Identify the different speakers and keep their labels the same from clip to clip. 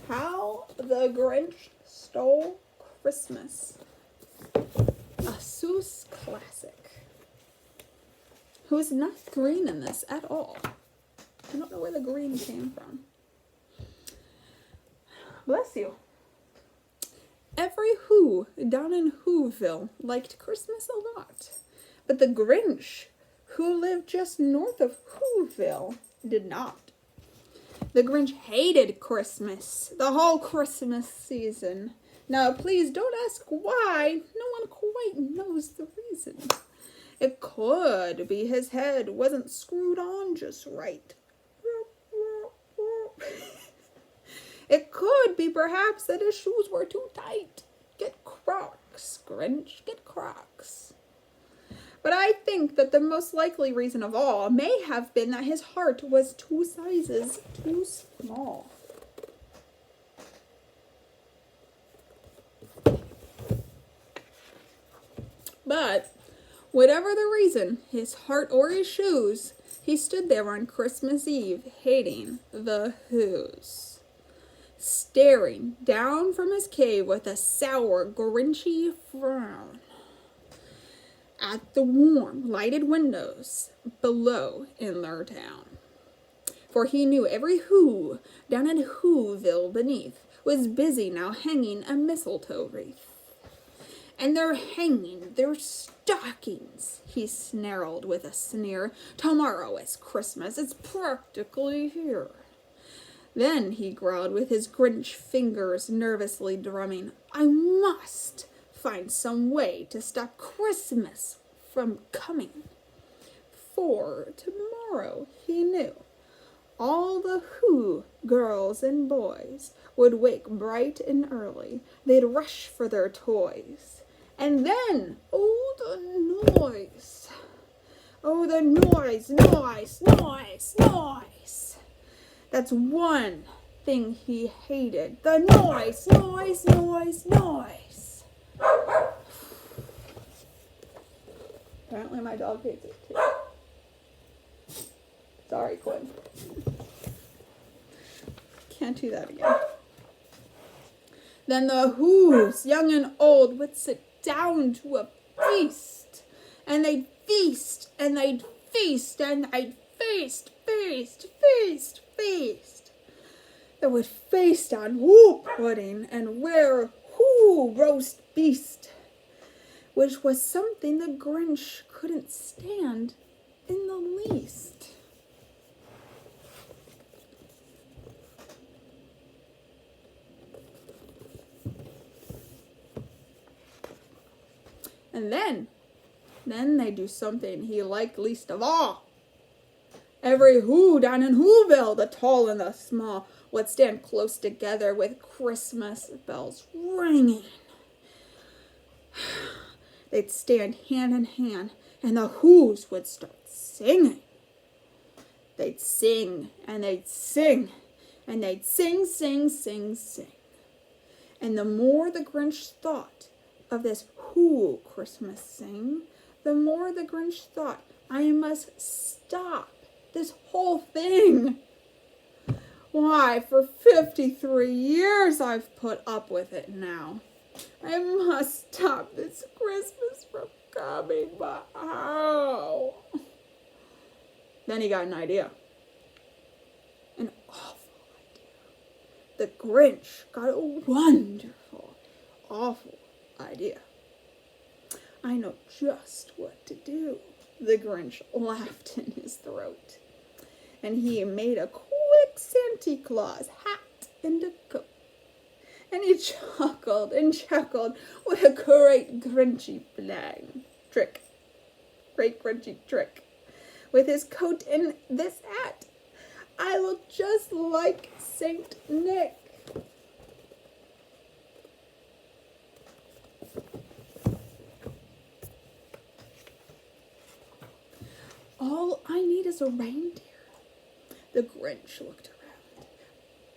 Speaker 1: How the Grinch Stole Christmas. A Seuss classic. Who is not green in this at all. I don't know where the green came from. Bless you. Every Who down in Whoville liked Christmas a lot. But the Grinch, who lived just north of Whoville, did not. The Grinch hated Christmas, the whole Christmas season. Now, please don't ask why. No one quite knows the reason. It could be his head wasn't screwed on just right. It could be perhaps that his shoes were too tight. Get Crocs, Grinch, get Crocs. But I think that the most likely reason of all may have been that his heart was 2 sizes too small. But whatever the reason, his heart or his shoes, he stood there on Christmas Eve hating the Who's, staring down from his cave with a sour, Grinchy frown at the warm, lighted windows below in their town. For he knew every Who down in Whoville beneath was busy now hanging a mistletoe wreath. And they're hanging their stockings, he snarled with a sneer. Tomorrow is Christmas, it's practically here. Then he growled with his Grinch fingers nervously drumming, I must find some way to stop Christmas from coming. For tomorrow, he knew, all the Who girls and boys would wake bright and early. They'd rush for their toys. And then, oh, the noise. Oh, the noise, noise, noise, noise. That's one thing he hated. The noise, noise, noise, noise. Apparently my dog hates it too. Sorry, Quinn. Can't do that again. Then the Who's, young and old, would sit down to a feast. And they'd feast, and they'd feast, and they'd feast, feast, feast, feast. They would feast on Who pudding and rare Who roast beast, which was something the Grinch couldn't stand in the least. And then they do something he liked least of all. Every Who down in Whoville, the tall and the small, would stand close together with Christmas bells ringing. They'd stand hand in hand, and the Who's would start singing. They'd sing, and they'd sing, and they'd sing, sing, sing, sing. And the more the Grinch thought of this Who Christmas sing, the more the Grinch thought, I must stop this whole thing. Why, for 53 years I've put up with it now. I must stop this Christmas from coming, but how? Then he got an idea. An awful idea. The Grinch got a wonderful, awful idea. I know just what to do. The Grinch laughed in his throat. And he made a quick Santa Claus hat and a coat. And he chuckled and chuckled. What a great Grinchy trick. Great Grinchy trick. With his coat and this hat, I look just like Saint Nick. All I need is a reindeer. The Grinch looked around.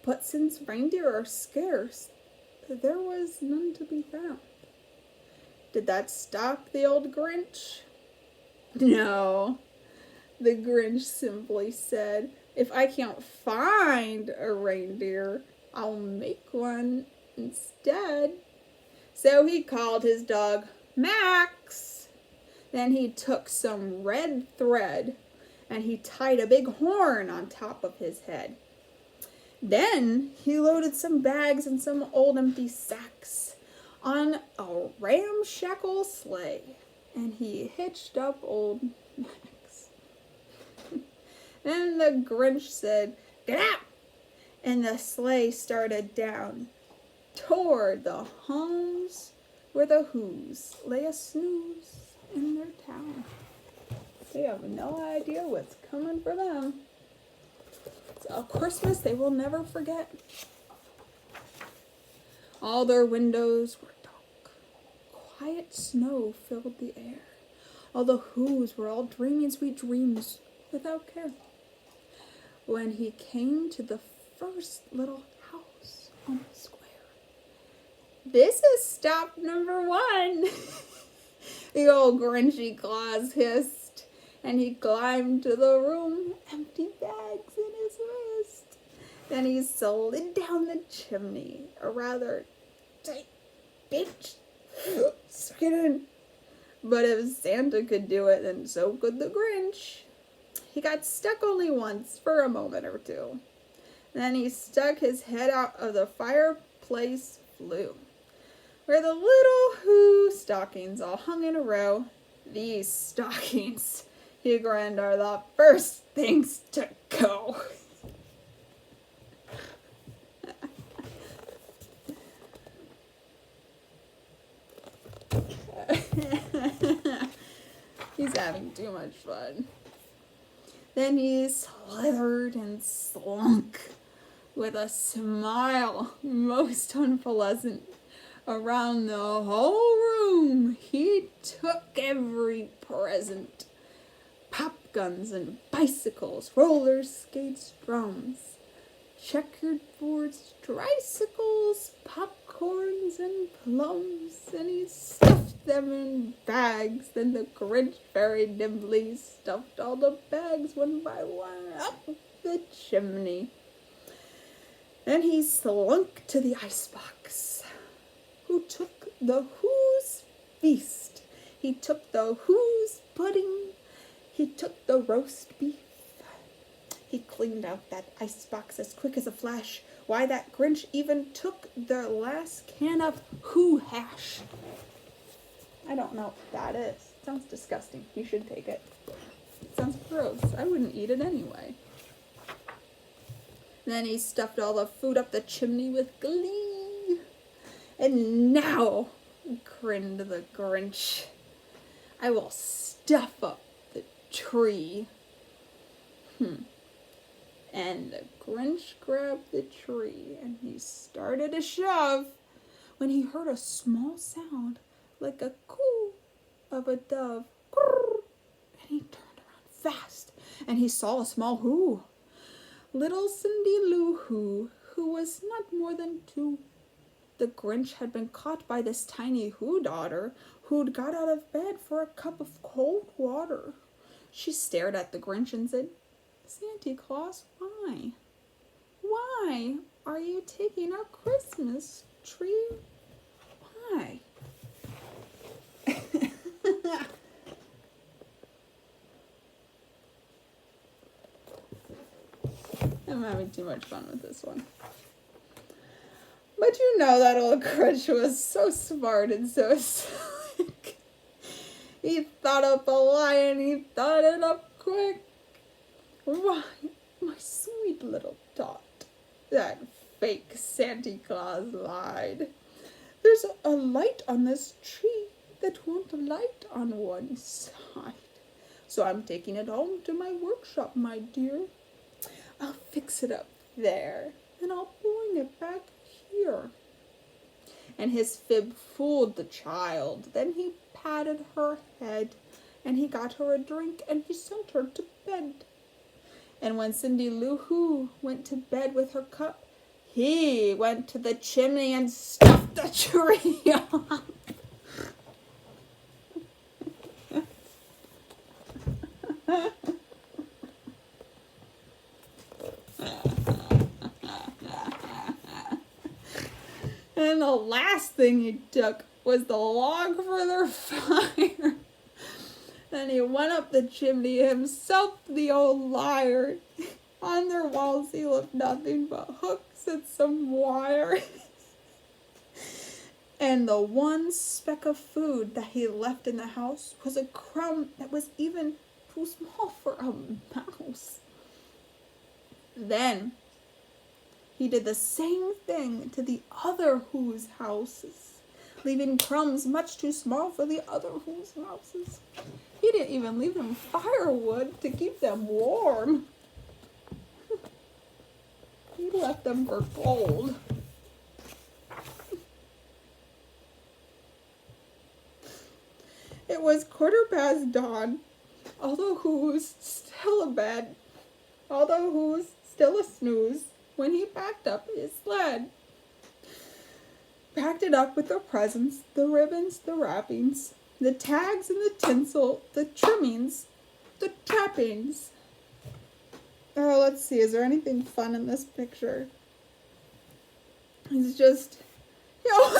Speaker 1: But since reindeer are scarce, there was none to be found. Did that stop the old Grinch? No. The Grinch simply said, if I can't find a reindeer, I'll make one instead. So he called his dog Max. Then he took some red thread and he tied a big horn on top of his head. Then he loaded some bags and some old empty sacks on a ramshackle sleigh, and he hitched up old Max. Then the Grinch said, "Get out!" And the sleigh started down toward the homes where the Who's lay a snooze in their town. They have no idea what's coming for them. It's a Christmas they will never forget. All their windows were dark. Quiet snow filled the air. All the Who's were all dreaming sweet dreams without care. When he came to the first little house on the square, "This is stop number 1, the old Grinchy Claus hissed, and he climbed to the room, empty bags in his wrist. Then he slid down the chimney, a rather tight pinch. Suck it in. But if Santa could do it, then so could the Grinch. He got stuck only once for a moment or two. Then he stuck his head out of the fireplace flue, where the little Who stockings all hung in a row. These stockings, he grinned, are the first things to go. He's having too much fun. Then he slithered and slunk with a smile most unpleasant around the whole room. He took every present: pop guns and bicycles, roller skates, drums, checkered boards, tricycles, popcorns, and plums, and he stuffed them in bags. Then the Grinch very nimbly stuffed all the bags one by one up the chimney. Then he slunk to the icebox. Who took the Who's feast? He took the Who's pudding. He took the roast beef. He cleaned out that icebox as quick as a flash. Why, that Grinch even took the last can of Who hash. I don't know what that is. It sounds disgusting. You should take it. It sounds gross. I wouldn't eat it anyway. Then he stuffed all the food up the chimney with glee. "And now," grinned the Grinch, "I will stuff up the tree." And the Grinch grabbed the tree and he started to shove when he heard a small sound like a coo of a dove. And he turned around fast and he saw a small Who. Little Cindy Lou Who was not more than 2. The Grinch had been caught by this tiny Who daughter who'd got out of bed for a cup of cold water. She stared at the Grinch and said, "Santa Claus, why? Why are you taking our Christmas tree? Why?" I'm having too much fun with this one. But you know that old Grinch was so smart and so slick. He thought up a lie and he thought it up quick. "Why, my sweet little tot," that fake Santa Claus lied. "There's a light on this tree that won't light on one side. So I'm taking it home to my workshop, my dear. I'll fix it up there, and I'll bring it back here." And his fib fooled the child. Then he patted her head, and he got her a drink, and he sent her to bed. And when Cindy Lou Who went to bed with her cup, he went to the chimney and stuffed the tree up. And the last thing he took was the log for their fire. Then he went up the chimney himself, the old liar. On their walls he left nothing but hooks and some wire. And the one speck of food that he left in the house was a crumb that was even too small for a mouse. Then he did the same thing to the other Who's houses, leaving crumbs much too small for the other Who's houses. He didn't even leave them firewood to keep them warm. He left them for gold. It was 1/4 dawn, all the Who's still abed, all the Who's still a snooze, when he packed up his sled. Packed it up with the presents, the ribbons, the wrappings, the tags and the tinsel, the trimmings, the trappings. Oh, let's see, is there anything fun in this picture? It's just, yeah,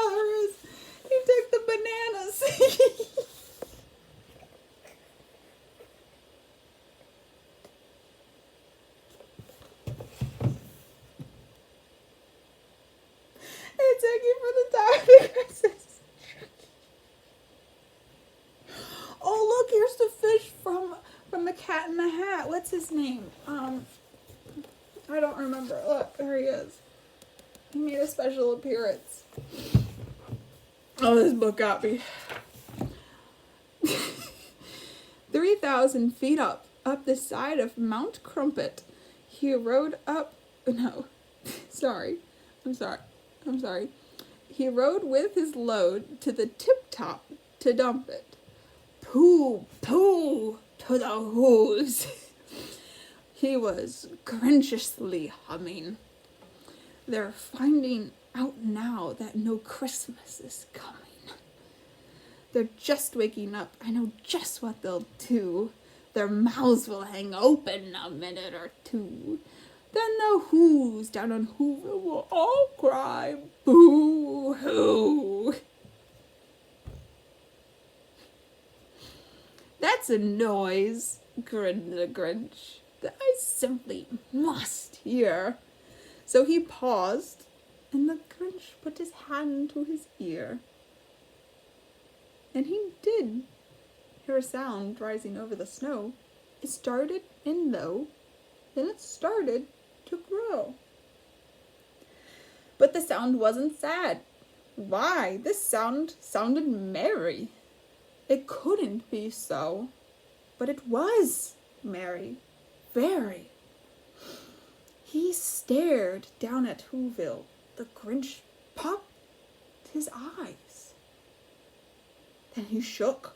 Speaker 1: there is. He took the bananas. It's Iggy for the time Christmas. Oh, look, here's the fish from the Cat in the Hat. What's his name? I don't remember. Look, there he is. He made a special appearance. Oh, this book got me. 3,000 feet up the side of Mount Crumpet, he rode up. No, sorry. I'm sorry. He rode with his load to the tip-top to dump it. Pooh, pooh, to the Who's. He was grinchiously humming. They're finding out now that no Christmas is coming. They're just waking up. I know just what they'll do. Their mouths will hang open a minute or two. Then the Who's down on Whoville will all cry, boo-hoo. That's a noise, grinned the Grinch, that I simply must hear. So he paused, and the Grinch put his hand to his ear. And he did hear a sound rising over the snow. It started in low, then it started to grow. But the sound wasn't sad. Why, this sound sounded merry. It couldn't be so, but it was merry, very. He stared down at Whoville. The Grinch popped his eyes. Then he shook.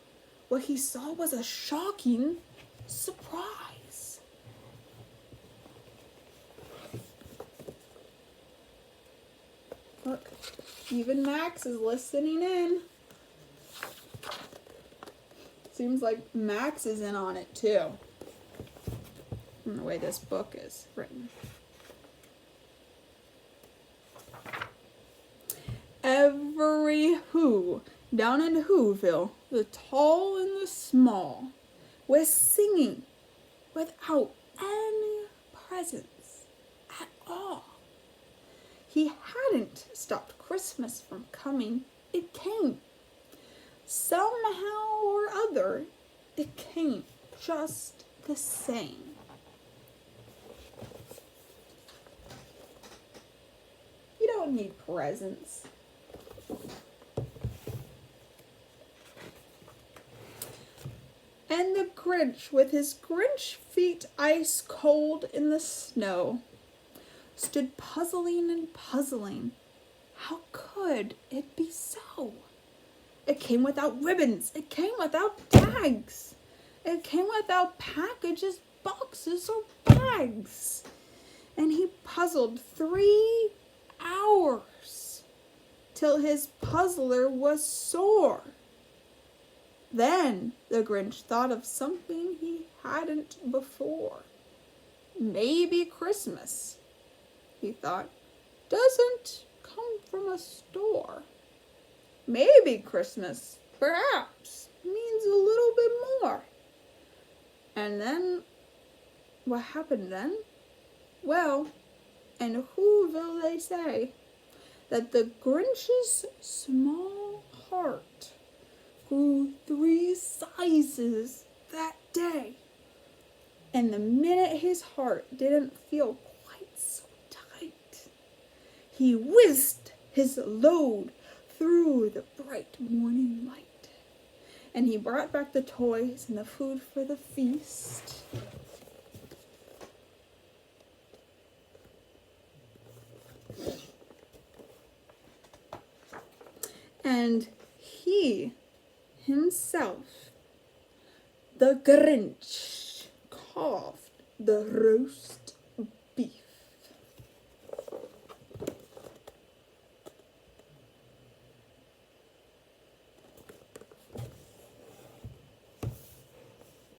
Speaker 1: What he saw was a shocking surprise. Look, even Max is listening in. Seems like Max is in on it too, from the way this book is written. Every Who down in Whoville, the tall and the small, was singing without any presents at all. He hadn't stopped Christmas from coming. It came. Somehow or other, it came just the same. You don't need presents. And the Grinch, with his Grinch feet ice cold in the snow, stood puzzling and puzzling. How could it be so? It came without ribbons. It came without tags. It came without packages, boxes, or bags. And he puzzled 3 hours till his puzzler was sore. Then the Grinch thought of something he hadn't before. Maybe Christmas he thought, doesn't come from a store. Maybe Christmas, perhaps, means a little bit more. And then, what happened then? Well, in Whoville they say that the Grinch's small heart grew 3 sizes that day. And the minute his heart didn't feel quite so tight, he whizzed his load through the bright morning light. And he brought back the toys and the food for the feast. And he himself, the Grinch, carved the roast